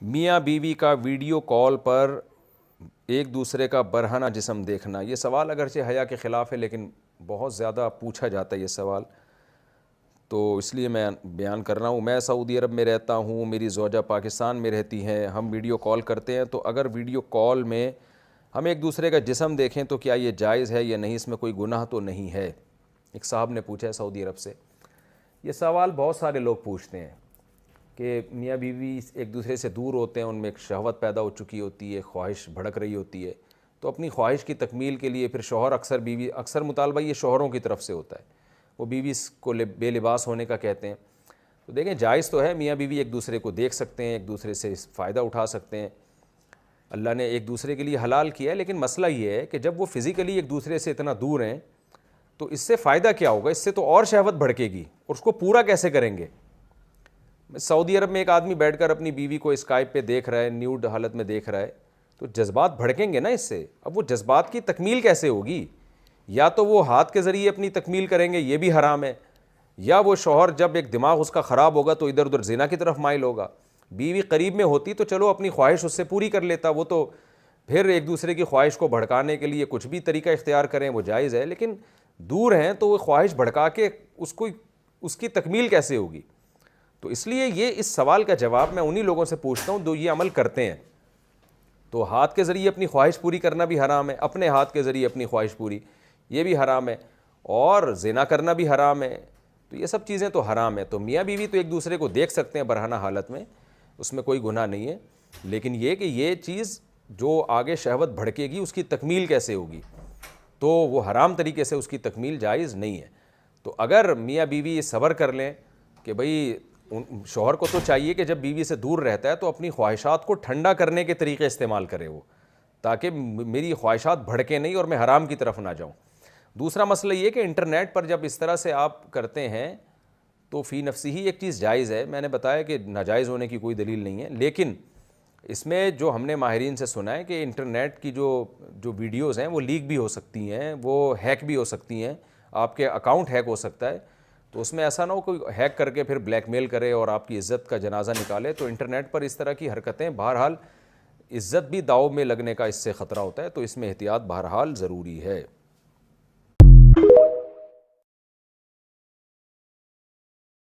میاں بیوی کا ویڈیو کال پر ایک دوسرے کا برہنہ جسم دیکھنا، یہ سوال اگرچہ حیا کے خلاف ہے لیکن بہت زیادہ پوچھا جاتا ہے یہ سوال، تو اس لیے میں بیان کر رہا ہوں۔ میں سعودی عرب میں رہتا ہوں، میری زوجہ پاکستان میں رہتی ہیں، ہم ویڈیو کال کرتے ہیں، تو اگر ویڈیو کال میں ہم ایک دوسرے کا جسم دیکھیں تو کیا یہ جائز ہے یا نہیں، اس میں کوئی گناہ تو نہیں ہے؟ ایک صاحب نے پوچھا ہے سعودی عرب سے۔ یہ سوال بہت سارے لوگ پوچھتے ہیں کہ میاں بیوی ایک دوسرے سے دور ہوتے ہیں، ان میں ایک شہوت پیدا ہو چکی ہوتی ہے، خواہش بھڑک رہی ہوتی ہے، تو اپنی خواہش کی تکمیل کے لیے پھر شوہر اکثر مطالبہ یہ شوہروں کی طرف سے ہوتا ہے، وہ بیوی کو بے لباس ہونے کا کہتے ہیں۔ تو دیکھیں جائز تو ہے، میاں بیوی ایک دوسرے کو دیکھ سکتے ہیں، ایک دوسرے سے فائدہ اٹھا سکتے ہیں، اللہ نے ایک دوسرے کے لیے حلال کیا ہے، لیکن مسئلہ یہ ہے کہ جب وہ فزیکلی ایک دوسرے سے اتنا دور ہیں تو اس سے فائدہ کیا ہوگا؟ اس سے تو اور شہوت بھڑکے گی، اور اس کو پورا کیسے کریں گے؟ سعودی عرب میں ایک آدمی بیٹھ کر اپنی بیوی کو اسکائپ پہ دیکھ رہا ہے، نیوڈ حالت میں دیکھ رہا ہے، تو جذبات بھڑکیں گے نا اس سے۔ اب وہ جذبات کی تکمیل کیسے ہوگی؟ یا تو وہ ہاتھ کے ذریعے اپنی تکمیل کریں گے، یہ بھی حرام ہے، یا وہ شوہر جب ایک دماغ اس کا خراب ہوگا تو ادھر ادھر زنا کی طرف مائل ہوگا۔ بیوی قریب میں ہوتی تو چلو اپنی خواہش اس سے پوری کر لیتا، وہ تو پھر ایک دوسرے کی خواہش کو بھڑکانے کے لیے کچھ بھی طریقہ اختیار کریں وہ جائز ہے، لیکن دور ہیں تو وہ خواہش بھڑکا کے اس کی تکمیل کیسے ہوگی؟ تو اس لیے یہ اس سوال کا جواب میں انہی لوگوں سے پوچھتا ہوں جو یہ عمل کرتے ہیں۔ تو ہاتھ کے ذریعے اپنی خواہش پوری کرنا بھی حرام ہے، اپنے ہاتھ کے ذریعے اپنی خواہش پوری یہ بھی حرام ہے، اور زنا کرنا بھی حرام ہے، تو یہ سب چیزیں تو حرام ہے۔ تو میاں بیوی تو ایک دوسرے کو دیکھ سکتے ہیں برہنہ حالت میں، اس میں کوئی گناہ نہیں ہے، لیکن یہ کہ یہ چیز جو آگے شہوت بھڑکے گی اس کی تکمیل کیسے ہوگی؟ تو وہ حرام طریقے سے اس کی تکمیل جائز نہیں ہے۔ تو اگر میاں بیوی صبر کر لیں کہ بھئی شوہر کو تو چاہیے کہ جب بیوی سے دور رہتا ہے تو اپنی خواہشات کو ٹھنڈا کرنے کے طریقے استعمال کرے وہ، تاکہ میری خواہشات بھڑکیں نہیں اور میں حرام کی طرف نہ جاؤں۔ دوسرا مسئلہ یہ کہ انٹرنیٹ پر جب اس طرح سے آپ کرتے ہیں تو فی نفسی ہی ایک چیز جائز ہے، میں نے بتایا کہ ناجائز ہونے کی کوئی دلیل نہیں ہے، لیکن اس میں جو ہم نے ماہرین سے سنا ہے کہ انٹرنیٹ کی جو ویڈیوز ہیں وہ لیک بھی ہو سکتی ہیں، وہ ہیک بھی ہو سکتی ہیں، آپ کے اکاؤنٹ ہیک ہو سکتا ہے، تو اس میں ایسا نہ ہو کوئی ہیک کر کے پھر بلیک میل کرے اور آپ کی عزت کا جنازہ نکالے۔ تو انٹرنیٹ پر اس طرح کی حرکتیں بہرحال عزت بھی داؤ میں لگنے کا اس سے خطرہ ہوتا ہے، تو اس میں احتیاط بہرحال ضروری ہے۔